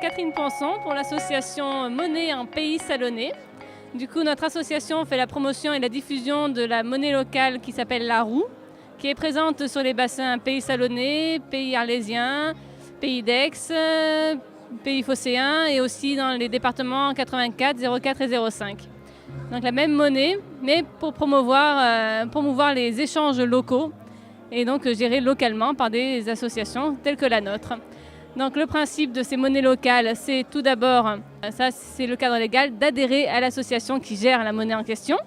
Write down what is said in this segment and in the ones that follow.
Catherine Panson pour l'association Monnaie en Pays Salonnais. Du coup, notre association fait la promotion et la diffusion de la monnaie locale qui s'appelle la roue, qui est présente sur les bassins Pays Salonnais, Pays Arlésien, Pays d'Aix, Pays Phocéen et aussi dans les départements 84, 04 et 05. Donc la même monnaie, mais pour promouvoir les échanges locaux et donc gérés localement par des associations telles que la nôtre. Donc le principe de ces monnaies locales, c'est tout d'abord, ça c'est le cadre légal, d'adhérer à l'association qui gère la monnaie en question,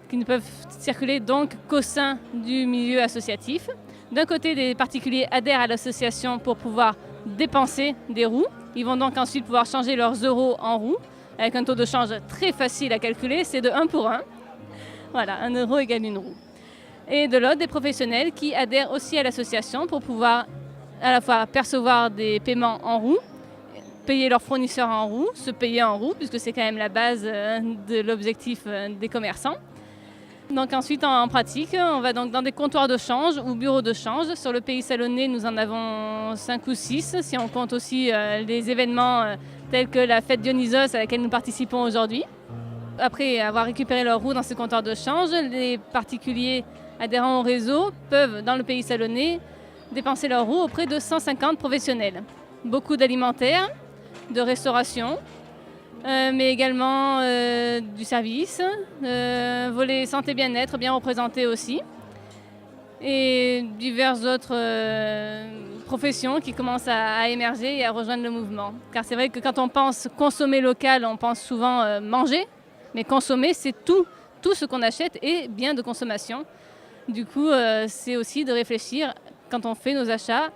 qui ne peuvent circuler donc qu'au sein du milieu associatif. D'un côté, les particuliers adhèrent à l'association pour pouvoir dépenser des roues. Ils vont donc ensuite pouvoir changer leurs euros en roues, avec un taux de change très facile à calculer, c'est de 1 pour 1. Voilà, 1 euro égale 1 roue. Et de l'autre, des professionnels qui adhèrent aussi à l'association pour pouvoir à la fois percevoir des paiements en roues, payer leurs fournisseurs en roues, se payer en roues, puisque c'est quand même la base de l'objectif des commerçants. Donc ensuite, en pratique, on va donc dans des comptoirs de change ou bureaux de change. Sur le Pays Salonnais, nous en avons 5 ou 6, si on compte aussi les événements tels que la fête Dionysos à laquelle nous participons aujourd'hui. Après avoir récupéré leurs roues dans ces comptoirs de change, les particuliers adhérents au réseau peuvent, dans le Pays Salonnais, dépenser leurs roues auprès de 150 professionnels. Beaucoup d'alimentaire, de restauration, mais également du service, volet santé bien-être bien représenté aussi, et diverses autres professions qui commencent à émerger et à rejoindre le mouvement. Car c'est vrai que quand on pense consommer local, on pense souvent manger, mais consommer, c'est tout ce qu'on achète est bien de consommation. Du coup, c'est aussi de réfléchir quand on fait nos achats.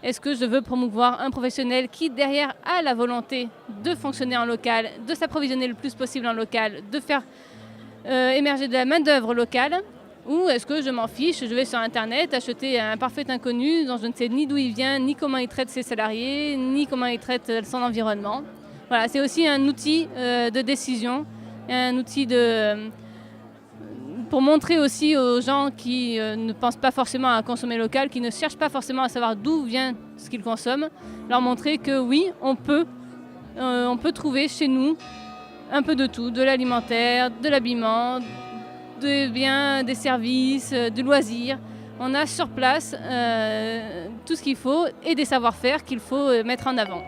Est-ce que je veux promouvoir un professionnel qui, derrière, a la volonté de fonctionner en local, de s'approvisionner le plus possible en local, de faire émerger de la main-d'œuvre locale? Ou est-ce que je m'en fiche, je vais sur Internet acheter un parfait inconnu dont je ne sais ni d'où il vient, ni comment il traite ses salariés, ni comment il traite son environnement? Voilà, c'est aussi un outil de décision, un outil pour montrer aussi aux gens qui ne pensent pas forcément à consommer local, qui ne cherchent pas forcément à savoir d'où vient ce qu'ils consomment, leur montrer que oui, on peut trouver chez nous un peu de tout, de l'alimentaire, de l'habillement, des biens, des services, du loisir. On a sur place tout ce qu'il faut et des savoir-faire qu'il faut mettre en avant.